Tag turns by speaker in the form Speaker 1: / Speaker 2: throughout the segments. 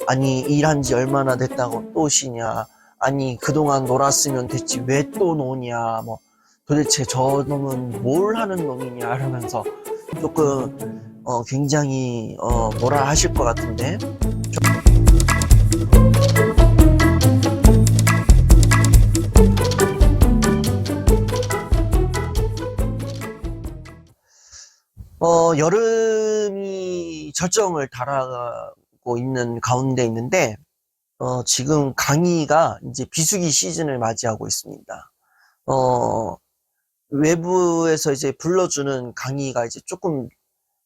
Speaker 1: 아니 일한 지 얼마나 됐다고 또 쉬냐, 아니 그동안 놀았으면 됐지 왜 또 노냐, 뭐 도대체 저 놈은 뭘 하는 놈이냐 이러면서 조금 굉장히 뭐라 하실 것 같은데. 여름이 절정을 달하고 있는 가운데 있는데, 지금 강의가 이제 비수기 시즌을 맞이하고 있습니다. 외부에서 이제 불러주는 강의가 이제 조금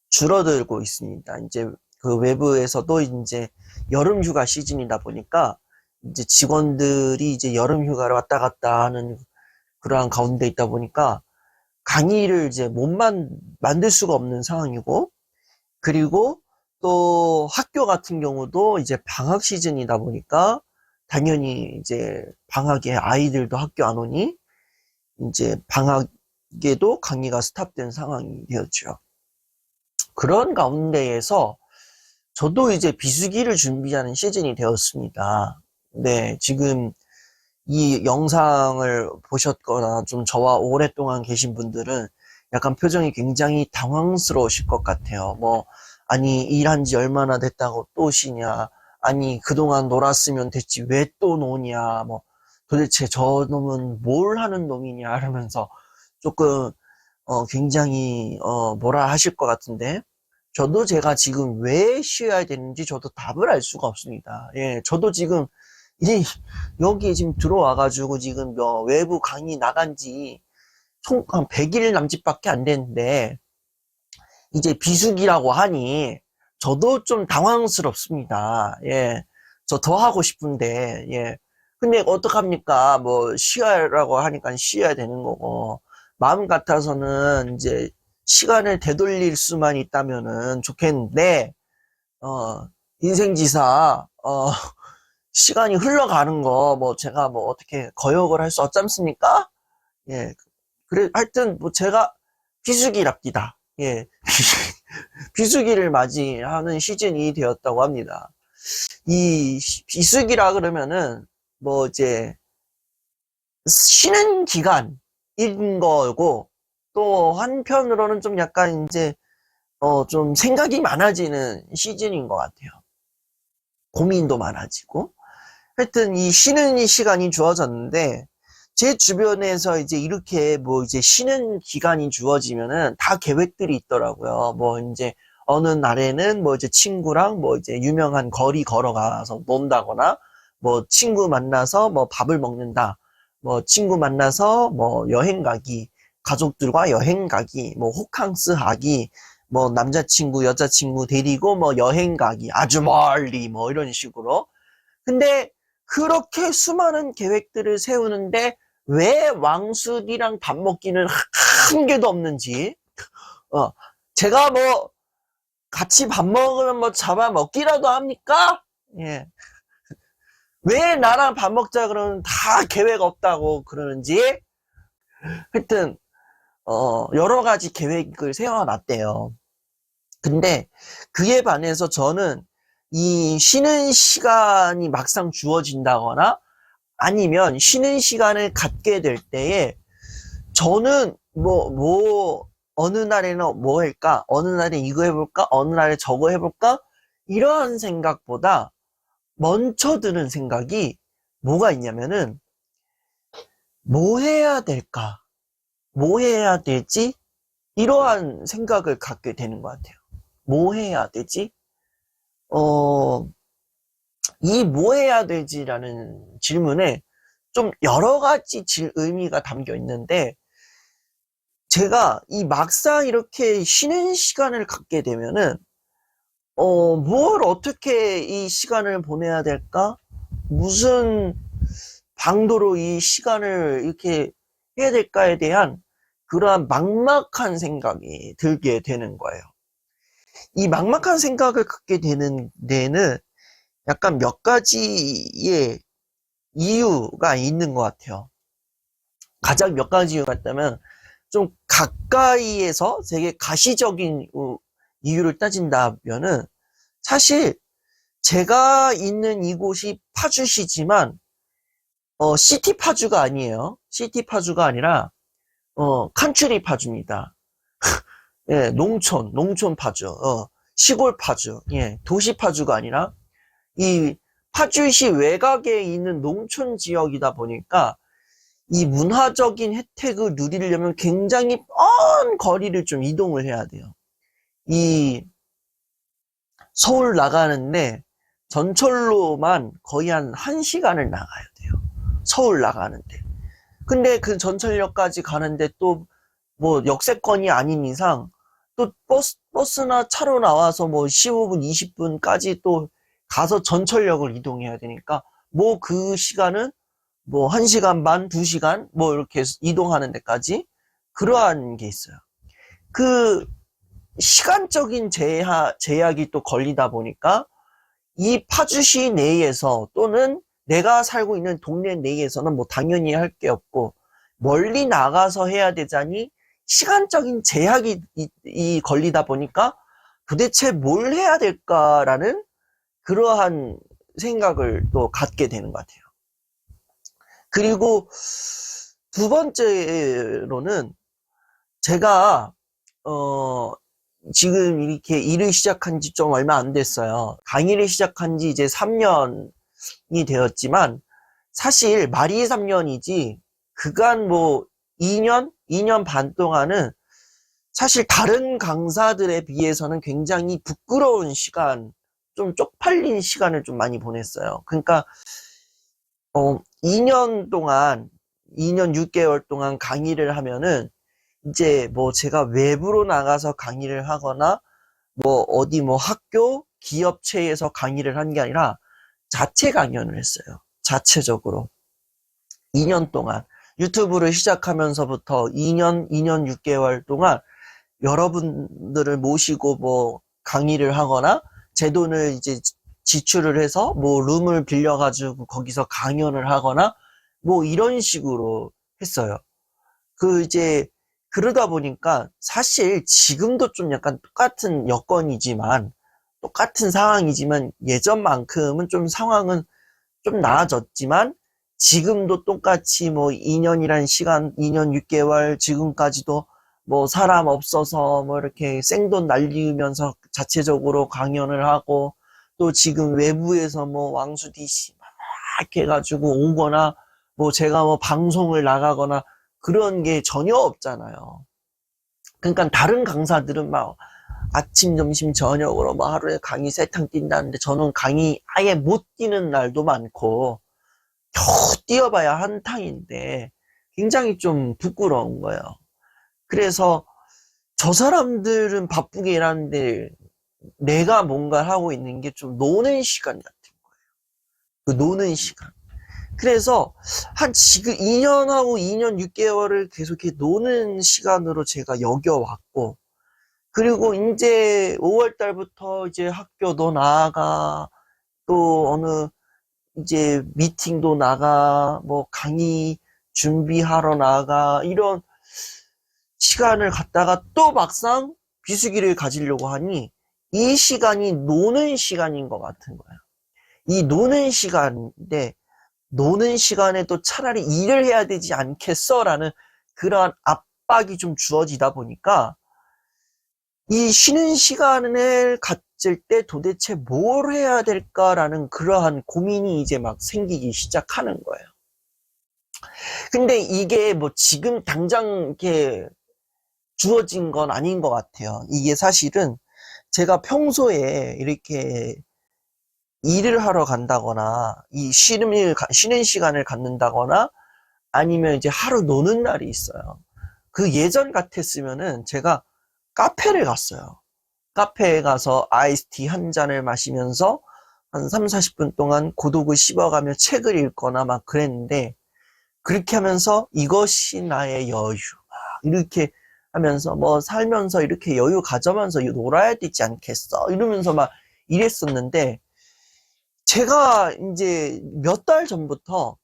Speaker 1: 줄어들고 있습니다. 이제 그 외부에서도 이제 여름 휴가 시즌이다 보니까 이제 직원들이 이제 여름 휴가를 왔다 갔다 하는 그러한 가운데 있다 보니까 강의를 이제 못 만들 수가 없는 상황이고, 그리고 또 학교 같은 경우도 이제 방학 시즌이다 보니까 당연히 이제 방학에 아이들도 학교 안 오니 이제 방학에도 강의가 스탑된 상황이 되었죠. 그런 가운데에서 저도 이제 비수기를 준비하는 시즌이 되었습니다. 네, 지금 이 영상을 보셨거나 좀 저와 오랫동안 계신 분들은 약간 표정이 굉장히 당황스러우실 것 같아요. 뭐, 아니, 일한 지 얼마나 됐다고 또 쉬냐, 아니, 그동안 놀았으면 됐지 왜 또 노냐, 뭐, 도대체 저 놈은 뭘 하는 놈이냐, 이러면서 조금, 굉장히, 뭐라 하실 것 같은데, 저도 제가 지금 왜 쉬어야 되는지 저도 답을 알 수가 없습니다. 예, 저도 지금 이제 여기 지금 들어와가지고 지금 외부 강의 나간 지 총 한 100일 남짓밖에 안 됐는데, 이제 비수기라고 하니 저도 좀 당황스럽습니다. 예. 저 더 하고 싶은데, 예. 근데 어떡합니까? 뭐, 쉬어라고 하니까 쉬어야 되는 거고, 마음 같아서는 이제 시간을 되돌릴 수만 있다면은 좋겠는데, 어, 인생지사, 시간이 흘러가는 거, 뭐, 제가 뭐, 어떻게 거역을 할 수 없잖습니까? 예. 그래, 하여튼, 뭐, 제가 비수기랍니다. 예. 비수기를 맞이하는 시즌이 되었다고 합니다. 이 비수기라 그러면은, 뭐, 이제, 쉬는 기간인 거고, 또 한편으로는 좀 약간 이제, 좀 생각이 많아지는 시즌인 것 같아요. 고민도 많아지고. 하여튼 이 쉬는 이 시간이 주어졌는데, 제 주변에서 이제 이렇게 뭐 이제 쉬는 기간이 주어지면은 다 계획들이 있더라고요. 뭐 이제 어느 날에는 뭐 이제 친구랑 뭐 이제 유명한 거리 걸어가서 논다거나, 뭐 친구 만나서 뭐 밥을 먹는다, 뭐 친구 만나서 뭐 여행 가기, 가족들과 여행 가기, 뭐 호캉스 하기, 뭐 남자친구, 여자친구 데리고 뭐 여행 가기, 아주 멀리 뭐 이런 식으로. 근데 그렇게 수많은 계획들을 세우는데 왜 왕숙이랑 밥 먹기는 한 개도 없는지, 어, 제가 뭐 같이 밥 먹으면 뭐 잡아먹기라도 합니까? 예. 왜 나랑 밥 먹자 그러면 다 계획 없다고 그러는지. 하여튼, 여러 가지 계획을 세워놨대요. 근데 그에 반해서 저는 이 쉬는 시간이 막상 주어진다거나 아니면 쉬는 시간을 갖게 될 때에 저는 어느 날에는 뭐 할까? 어느 날에 이거 해볼까? 어느 날에 저거 해볼까? 이러한 생각보다 먼저 드는 생각이 뭐가 있냐면은, 뭐 해야 될까? 뭐 해야 되지? 이러한 생각을 갖게 되는 것 같아요. 뭐 해야 되지? 어, 이 뭐 해야 되지라는 질문에 좀 여러 가지 의미가 담겨 있는데, 제가 이 막상 이렇게 쉬는 시간을 갖게 되면은, 뭘 어떻게 이 시간을 보내야 될까? 무슨 방도로 이 시간을 이렇게 해야 될까에 대한 그러한 막막한 생각이 들게 되는 거예요. 이 막막한 생각을 갖게 되는 데는 약간 몇 가지의 이유가 있는 것 같아요. 가장 몇 가지 이유가 있다면, 좀 가까이에서 되게 가시적인 이유를 따진다면은, 사실 제가 있는 이곳이 파주시지만, 시티 파주가 아니에요. 시티 파주가 아니라, 컨트리 파주입니다. 예, 농촌 파주, 시골 파주, 예, 도시 파주가 아니라, 이 파주시 외곽에 있는 농촌 지역이다 보니까, 이 문화적인 혜택을 누리려면 굉장히 먼 거리를 좀 이동을 해야 돼요. 이 서울 나가는데 전철로만 거의 한 1시간을 나가야 돼요. 서울 나가는데. 근데 그 전철역까지 가는데 또 뭐 역세권이 아닌 이상 또 버스나 차로 나와서 뭐 15분, 20분까지 또 가서 전철역을 이동해야 되니까 뭐 그 시간은 뭐 1시간 반, 2시간 뭐 이렇게 이동하는 데까지 그러한 게 있어요. 그 시간적인 제약이 또 걸리다 보니까 이 파주시 내에서 또는 내가 살고 있는 동네 내에서는 뭐 당연히 할 게 없고 멀리 나가서 해야 되자니 시간적인 제약이 걸리다 보니까 도대체 뭘 해야 될까라는 그러한 생각을 또 갖게 되는 것 같아요. 그리고 두 번째로는 제가 지금 이렇게 일을 시작한 지 좀 얼마 안 됐어요. 강의를 시작한 지 이제 3년이 되었지만 사실 말이 3년이지 그간 뭐 2년 반 동안은 사실 다른 강사들에 비해서는 굉장히 부끄러운 시간, 좀 쪽팔린 시간을 좀 많이 보냈어요. 그러니까 2년 6개월 동안 강의를 하면은 이제 뭐 제가 외부로 나가서 강의를 하거나 뭐 어디 뭐 학교, 기업체에서 강의를 한 게 아니라 자체 강연을 했어요. 자체적으로. 2년 동안. 유튜브를 시작하면서부터 2년 6개월 동안 여러분들을 모시고 뭐 강의를 하거나 제 돈을 이제 지출을 해서 뭐 룸을 빌려가지고 거기서 강연을 하거나 뭐 이런 식으로 했어요. 이제 그러다 보니까 사실 지금도 좀 약간 똑같은 여건이지만 똑같은 상황이지만 예전만큼은 좀 상황은 좀 나아졌지만 지금도 똑같이 뭐 2년이란 시간, 2년 6개월 지금까지도 뭐 사람 없어서 뭐 이렇게 생돈 날리면서 자체적으로 강연을 하고 또 지금 외부에서 뭐 왕수 DC 막 해가지고 오거나 뭐 제가 뭐 방송을 나가거나 그런 게 전혀 없잖아요. 그러니까 다른 강사들은 막 아침, 점심, 저녁으로 뭐 하루에 강의 3탕 뛴다는데 저는 강의 아예 못 뛰는 날도 많고 겨우 뛰어봐야 한 탕인데 굉장히 좀 부끄러운 거예요. 그래서 저 사람들은 바쁘게 일하는데 내가 뭔가 하고 있는 게 좀 노는 시간 같은 거예요. 그 노는 시간. 그래서 지금 2년하고 2년 6개월을 계속 이렇게 노는 시간으로 제가 여겨왔고, 그리고 이제 5월 달부터 이제 학교도 나가, 또 어느 이제 미팅도 나가, 뭐 강의 준비하러 나가, 이런 시간을 갖다가 또 막상 비수기를 가지려고 하니 이 시간이 노는 시간인 것 같은 거예요. 이 노는 시간인데 노는 시간에도 차라리 일을 해야 되지 않겠어? 라는 그러한 압박이 좀 주어지다 보니까 이 쉬는 시간을 가질 때 도대체 뭘 해야 될까라는 그러한 고민이 이제 막 생기기 시작하는 거예요. 근데 이게 뭐 지금 당장 이렇게 주어진 건 아닌 것 같아요. 이게 사실은 제가 평소에 이렇게 일을 하러 간다거나 쉬는 시간을 갖는다거나 아니면 이제 하루 노는 날이 있어요. 그 예전 같았으면은 제가 카페를 갔어요. 카페에 가서 아이스티 한 잔을 마시면서 한 3, 40분 동안 고독을 씹어가며 책을 읽거나 막 그랬는데 그렇게 하면서 이것이 나의 여유 이렇게 하면서 뭐 살면서 이렇게 여유 가져면서 놀아야 되지 않겠어 이러면서 막 이랬었는데 제가 이제 몇 달 전부터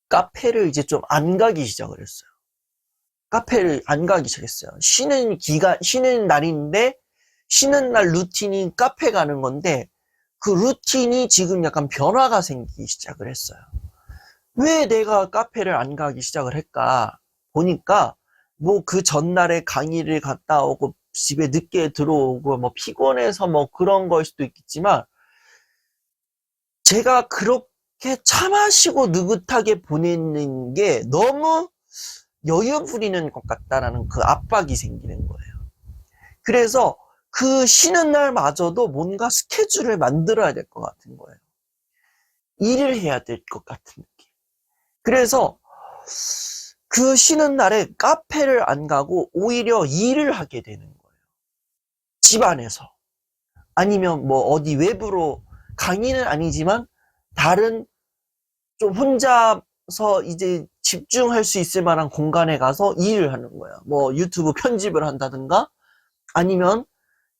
Speaker 1: 카페를 이제 좀 안 가기 시작을 했어요. 카페를 안 가기 시작했어요. 쉬는 날인데, 쉬는 날 루틴이 카페 가는 건데, 그 루틴이 지금 약간 변화가 생기기 시작을 했어요. 왜 내가 카페를 안 가기 시작을 할까? 보니까 뭐 그 전날에 강의를 갔다 오고 집에 늦게 들어오고 뭐 피곤해서 뭐 그런 걸 수도 있겠지만 제가 그렇게 차 마시고 느긋하게 보내는 게 너무 여유 부리는 것 같다라는 그 압박이 생기는 거예요. 그래서 그 쉬는 날마저도 뭔가 스케줄을 만들어야 될 것 같은 거예요. 일을 해야 될 것 같은 느낌. 그래서 그 쉬는 날에 카페를 안 가고 오히려 일을 하게 되는 거예요. 집 안에서. 아니면 뭐 어디 외부로 강의는 아니지만 다른 좀 혼자서 이제 집중할 수 있을 만한 공간에 가서 일을 하는 거예요. 뭐 유튜브 편집을 한다든가 아니면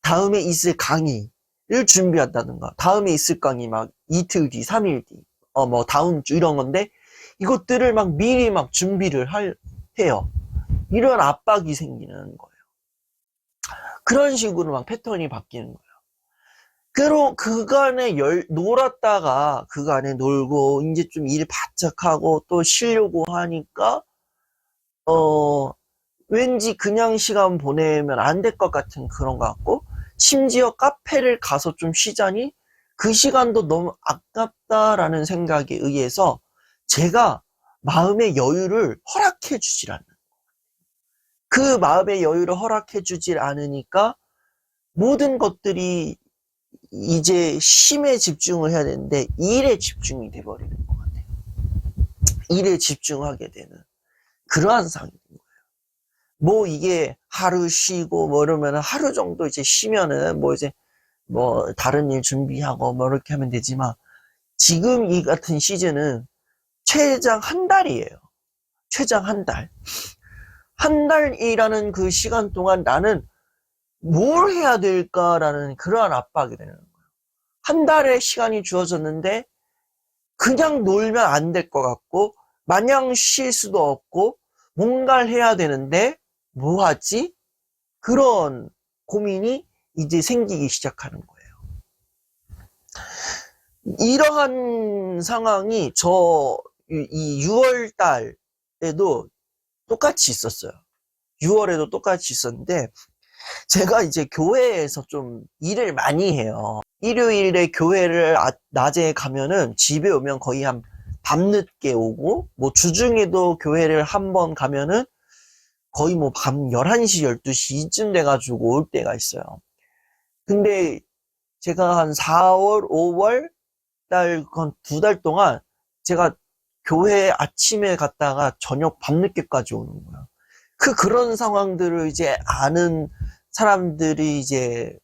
Speaker 1: 다음에 있을 강의를 준비한다든가 다음에 있을 강의 막 이틀 뒤, 3일 뒤, 뭐 다음 주 이런 건데 이것들을 막 미리 막 준비를 해요. 이런 압박이 생기는 거예요. 그런 식으로 막 패턴이 바뀌는 거예요. 그로 그간에 놀았다가 그간에 놀고 이제 좀 일 바짝 하고 또 쉬려고 하니까 왠지 그냥 시간 보내면 안 될 것 같은 그런 것 같고 심지어 카페를 가서 좀 쉬자니 그 시간도 너무 아깝다라는 생각에 의해서 제가 마음의 여유를 허락해 주질 않는 그 마음의 여유를 허락해 주질 않으니까 모든 것들이 이제 쉼에 집중을 해야 되는데 일에 집중이 돼버리는 것 같아요. 일에 집중하게 되는 그러한 상황인 거예요. 뭐 이게 하루 쉬고 뭐 이러면 하루 정도 이제 쉬면은 뭐 이제 뭐 다른 일 준비하고 뭐 이렇게 하면 되지만 지금 이 같은 시즌은 최장 한 달이에요. 최장 한 달. 한 달이라는 그 시간 동안 나는 뭘 해야 될까라는 그러한 압박이 되는 거예요. 한 달의 시간이 주어졌는데 그냥 놀면 안 될 것 같고 마냥 쉴 수도 없고 뭔가를 해야 되는데 뭐 하지? 그런 고민이 이제 생기기 시작하는 거예요. 이러한 상황이 이 6월 달에도 똑같이 있었어요. 6월에도 똑같이 있었는데 제가 이제 교회에서 좀 일을 많이 해요. 일요일에 교회를 낮에 가면은 집에 오면 거의 한 밤늦게 오고 뭐 주중에도 교회를 한번 가면은 거의 뭐 밤 11시, 12시 이쯤 돼가지고 올 때가 있어요. 근데 제가 한 4월, 5월 달, 한 2달 동안 제가 교회 아침에 갔다가 저녁 밤늦게까지 오는 거야. 그런 상황들을 이제 아는 사람들이 이제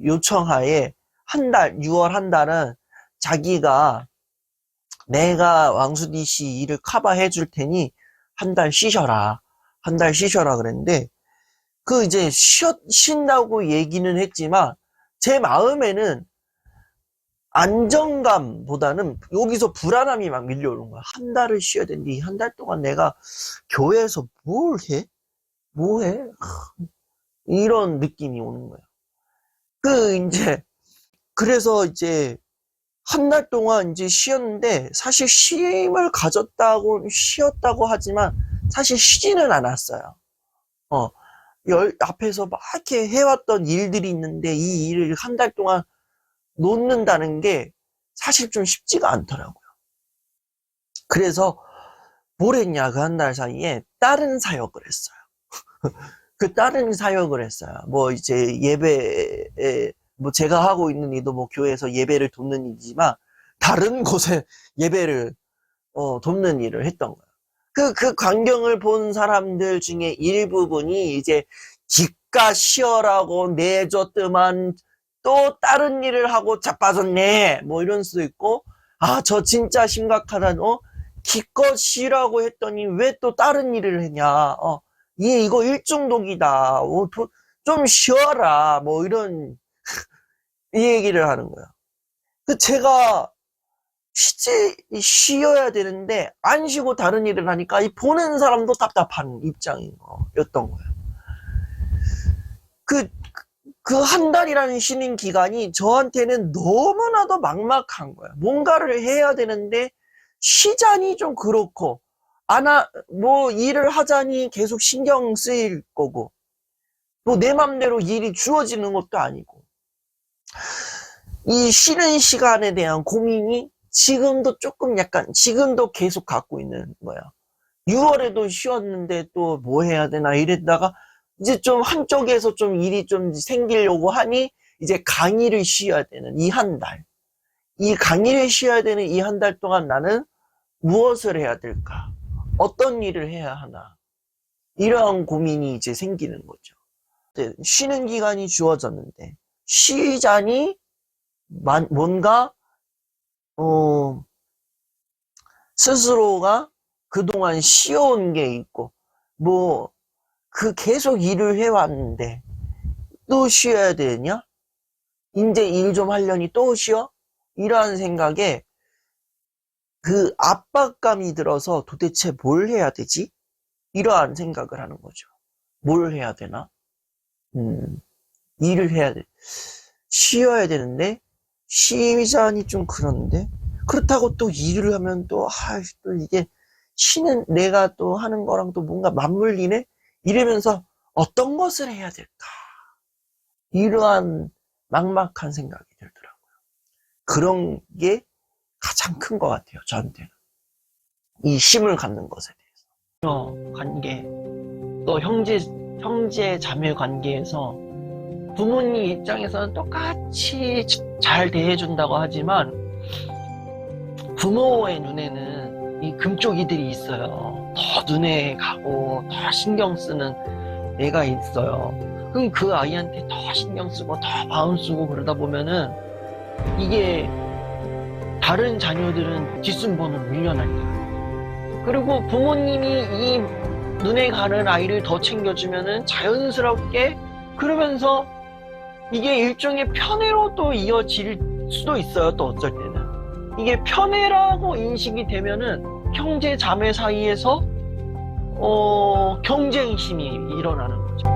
Speaker 1: 요청하에 한 달, 6월 한 달은 자기가 내가 왕수디 씨 일을 커버해 줄 테니 한 달 쉬셔라. 한 달 쉬셔라 그랬는데 그 이제 쉰다고 얘기는 했지만 제 마음에는 안정감보다는 여기서 불안함이 막 밀려오는 거야. 한 달을 쉬어야 되는데 이 한 달 동안 내가 교회에서 뭘 해? 뭐 해? 이런 느낌이 오는 거예요. 이제 그래서 이제 한 달 동안 이제 쉬었는데 사실 쉼을 쉬었다고 하지만 사실 쉬지는 않았어요. 어, 앞에서 막 이렇게 해왔던 일들이 있는데 이 일을 한 달 동안 놓는다는 게 사실 좀 쉽지가 않더라고요. 그래서 뭘 했냐, 그 한 달 사이에 다른 사역을 했어요. 그 다른 사역을 했어요. 뭐 이제 예배에, 뭐 제가 하고 있는 일도 뭐 교회에서 예배를 돕는 일이지만 다른 곳에 예배를 돕는 일을 했던 거예요. 그 광경을 본 사람들 중에 일부분이 이제 기가 쉬어라고 내줬더만 또 다른 일을 하고 자빠졌네 뭐 이런 수도 있고 저 진짜 심각하다 기껏 쉬라고 했더니 왜 또 다른 일을 했냐 이거 일중독이다 좀 쉬어라 뭐 이런 이 얘기를 하는 거야. 제가 쉬어야 되는데 안 쉬고 다른 일을 하니까 이 보는 사람도 답답한 입장인 거였던 거예요. 그 한 달이라는 쉬는 기간이 저한테는 너무나도 막막한 거야. 뭔가를 해야 되는데 쉬자니 좀 그렇고, 뭐 일을 하자니 계속 신경 쓰일 거고, 또 내 맘대로 일이 주어지는 것도 아니고, 이 쉬는 시간에 대한 고민이 지금도 지금도 계속 갖고 있는 거야. 6월에도 쉬었는데 또 뭐 해야 되나 이랬다가 이제 좀 한쪽에서 좀 일이 좀 생기려고 하니 이제 강의를 쉬어야 되는 이 한 달. 이 강의를 쉬어야 되는 이 한 달 동안 나는 무엇을 해야 될까? 어떤 일을 해야 하나? 이러한 고민이 이제 생기는 거죠. 쉬는 기간이 주어졌는데 쉬자니 뭔가 스스로가 그동안 쉬어온 게 있고 뭐 계속 일을 해왔는데 또 쉬어야 되냐? 이제 일 좀 하려니 또 쉬어? 이러한 생각에 그 압박감이 들어서 도대체 뭘 해야 되지? 이러한 생각을 하는 거죠. 뭘 해야 되나? 일을 해야 돼. 쉬어야 되는데 쉬자니 좀 그런데 그렇다고 또 일을 하면 또 이게 쉬는 내가 또 하는 거랑 또 뭔가 맞물리네? 이러면서 어떤 것을 해야 될까? 이러한 막막한 생각이 들더라고요. 그런 게 가장 큰 것 같아요, 저한테는. 이 쉼을 갖는 것에 대해서. 관계, 또 형제 자매 관계에서 부모님 입장에서는 똑같이 잘 대해준다고 하지만 부모의 눈에는 이 금쪽이들이 있어요. 더 눈에 가고 더 신경 쓰는 애가 있어요. 그럼 그 아이한테 더 신경 쓰고 더 마음 쓰고 그러다 보면은 이게 다른 자녀들은 뒷순번으로 밀려날 거예요. 그리고 부모님이 이 눈에 가는 아이를 더 챙겨주면은 자연스럽게 그러면서 이게 일종의 편애로 또 이어질 수도 있어요. 또 어쩔 때는 이게 편애라고 인식이 되면은 형제 자매 사이에서 경쟁심이 일어나는 거죠.